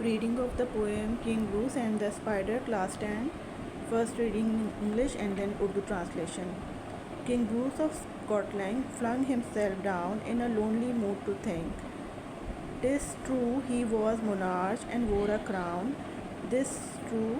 Reading of the poem King Bruce and the Spider, Class 10. First reading in English and then Urdu translation. King Bruce of Scotland flung himself down in a lonely mood to think. 'Tis true he was monarch and wore a crown. This true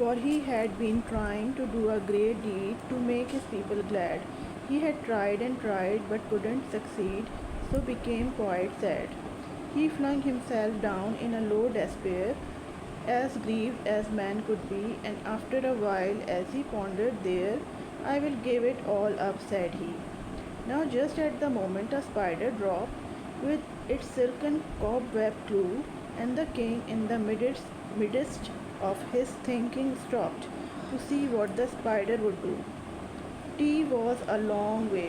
For he had been trying to do a great deed to make his people glad. He had tried and tried but couldn't succeed, so became quite sad. He flung himself down in a low despair, as grieved as man could be, and after a while, as he pondered there, "I will give it all up," said he. Now just at the moment a spider dropped with its silken cobweb clue, and the king in the midst of his thinking stopped to see what the spider would do. T was a long way.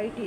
IT,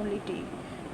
only T,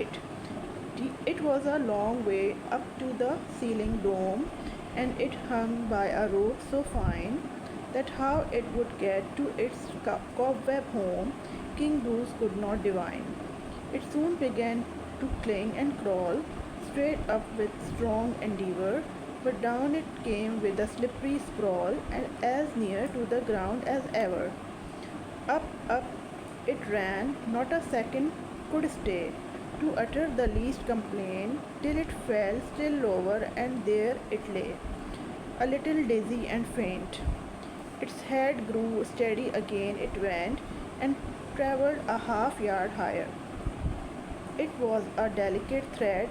it. It was a long way up to the ceiling dome, and it hung by a rope so fine that how it would get to its cobweb home, King Bruce could not divine. It soon began to cling and crawl straight up with strong endeavor, but down it came with a slippery sprawl, and as near to the ground as ever. Up it ran, not a second could stay to utter the least complaint, till it fell still lower, and there it lay, a little dizzy and faint. Its head grew steady again, it went, and travelled a half yard higher. It was a delicate thread.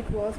It was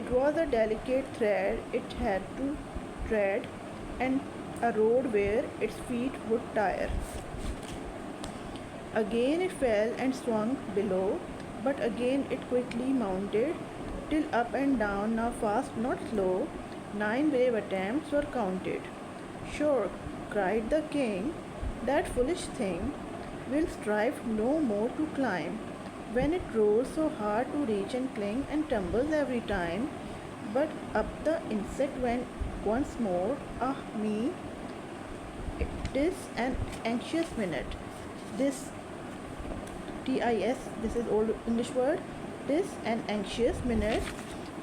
It was a delicate thread it had to tread, and a road where its feet would tire. Again it fell and swung below, but again it quickly mounted, till up and down, now fast not slow, 9 brave attempts were counted. Sure, cried the king, that foolish thing will strive no more to climb, when it rolls so hard to reach and cling, and tumbles every time. But up the insect went once more. Ah me, it is an anxious minute. This TIS, this is old English word. This an anxious minute.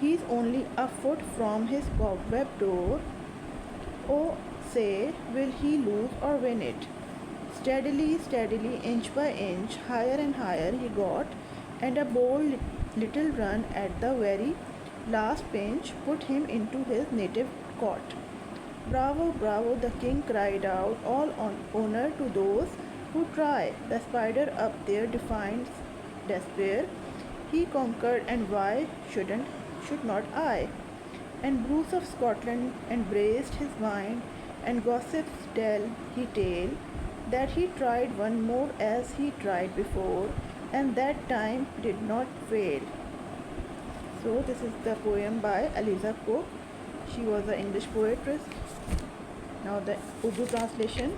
He's only a foot from his cobweb door. Oh, say, will he lose or win it? Steadily, inch by inch, higher and higher he got, and a bold little run at the very last pinch put him into his native cot. Bravo, bravo, the king cried out, all on honor to those who try. The spider up there defies despair. He conquered, and why should not I? And Bruce of Scotland embraced his mind, and gossips tell he tale, that he tried one more as he tried before, and that time did not fail. So this is the poem by Eliza Cook. She was an English poetess. Now the Urdu translation.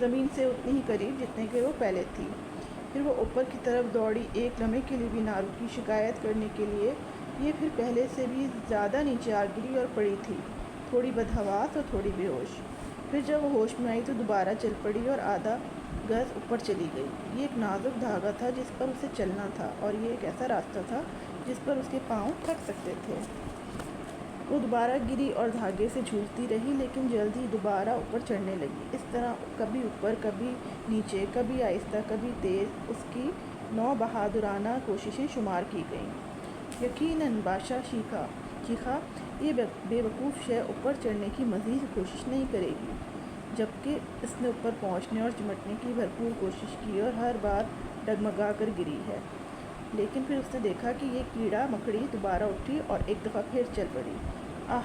زمین سے اتنی ہی قریب جتنے کہ وہ پہلے تھی۔ پھر وہ اوپر کی طرف دوڑی، ایک لمحے کے لیے بھی نہ رکی شکایت کرنے کے لیے۔ یہ پھر پہلے سے بھی زیادہ نیچے آ گری اور پڑی تھی، تھوڑی بدحواس اور تھوڑی بے ہوش۔ پھر جب وہ ہوش میں آئی تو دوبارہ چل پڑی اور آدھا گز اوپر چلی گئی۔ یہ ایک نازک دھاگا تھا جس پر اسے چلنا تھا، اور یہ ایک ایسا راستہ تھا جس پر اس کے پاؤں تھک سکتے تھے۔ وہ دوبارہ گری اور دھاگے سے جھولتی رہی، لیکن جلد ہی دوبارہ اوپر چڑھنے لگی۔ اس طرح کبھی اوپر، کبھی نیچے، کبھی آہستہ، کبھی تیز، اس کی 9 بہادرانہ کوششیں شمار کی گئیں۔ یقیناً بادشاہ چیخا، یہ بے وقوف شے اوپر چڑھنے کی مزید کوشش نہیں کرے گی، جبکہ اس نے اوپر پہنچنے اور چمٹنے کی بھرپور کوشش کی اور ہر بار ڈگمگا کر گری ہے۔ لیکن پھر اس نے دیکھا کہ یہ کیڑا مکڑی دوبارہ اٹھی اور ایک دفعہ پھر چل پڑی۔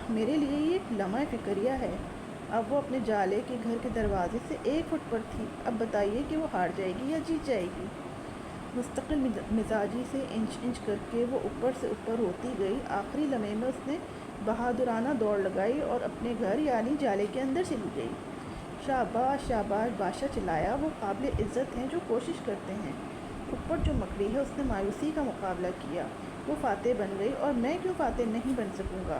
میرے لیے یہ ایک لمحہ فکریہ ہے۔ اب وہ اپنے جالے کے گھر کے دروازے سے 1 فٹ پر تھی۔ اب بتائیے کہ وہ ہار جائے گی یا جیت جائے گی؟ مستقل مزاجی سے انچ انچ کر کے وہ اوپر سے اوپر ہوتی گئی۔ آخری لمحے میں اس نے بہادرانہ دوڑ لگائی اور اپنے گھر یعنی جالے کے اندر چلی گئی۔ شاباش شاباش، بادشاہ چلایا، وہ قابل عزت ہیں جو کوشش کرتے ہیں۔ اوپر جو مکڑی ہے، اس نے مایوسی کا مقابلہ کیا۔ وہ فاتح بن گئی، اور میں کیوں فاتح نہیں بن سکوں گا؟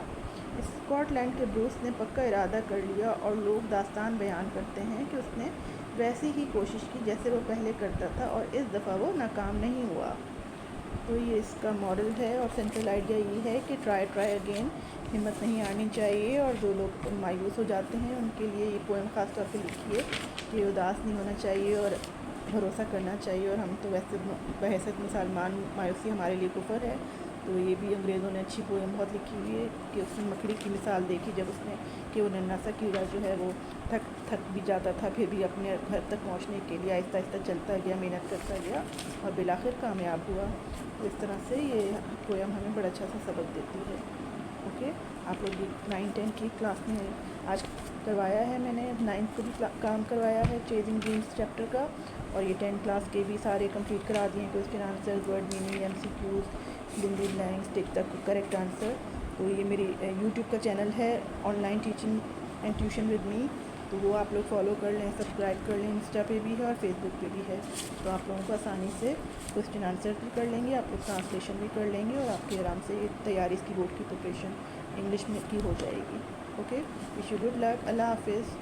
اسکاٹ لینڈ کے بروس نے پکا ارادہ کر لیا، اور لوگ داستان بیان کرتے ہیں کہ اس نے ویسی ہی کوشش کی جیسے وہ پہلے کرتا تھا، اور اس دفعہ وہ ناکام نہیں ہوا۔ تو یہ اس کا مورل ہے، اور سینٹرل آئیڈیا یہ ہے کہ ٹرائی اگین، ہمت نہیں ہارنی چاہیے، اور جو لوگ مایوس ہو جاتے ہیں ان کے لیے یہ پوئم خاص طور پہ لکھی ہے کہ اداس نہیں ہونا چاہیے اور بھروسہ کرنا چاہیے۔ اور ہم تو ویسے بحیثیت مسلمان مایوسی ہمارے لیے کفر ہے، تو یہ بھی انگریزوں نے اچھی پوئم بہت لکھی ہوئی ہے کہ اس نے مکڑی کی مثال دیکھی جب اس نے کہ وہ ننھا سا کیڑا جو ہے وہ تھک بھی جاتا تھا، پھر بھی اپنے گھر تک پہنچنے کے لیے آہستہ آہستہ چلتا گیا، محنت کرتا گیا، اور بالآخر کامیاب ہوا۔ تو اس طرح سے یہ پوئم ہمیں بڑا اچھا سا سبق دیتی ہے۔ اوکے، آپ لوگ یہ 9 10 کی کلاس میں آج کروایا ہے، میں نے 9 کو بھی کام کروایا ہے چیزنگ ڈریمز چیپٹر کا، اور یہ 10 کلاس کے بھی سارے کمپلیٹ کرا دیے ہیں، question answer, word meaning, MCQs، بلندی بلینکس، ٹک تک کریکٹ آنسر۔ تو یہ میری یوٹیوب کا چینل ہے، on line teaching and tuition with me, تو وہ آپ لوگ فالو کر لیں، سبسکرائب کر لیں۔ انسٹا پہ بھی ہے اور فیس بک پہ بھی ہے، تو آپ لوگوں کو آسانی سے کوسچن آنسر بھی کر لیں گے، آپ لوگ ٹرانسلیشن بھی کر لیں گے، اور آپ کی آرام سے یہ تیاری اس کی بورڈ کی پریپریشن انگلش میں کی ہو جائے گی۔ Okay, wish you good luck, اللہ حافظ۔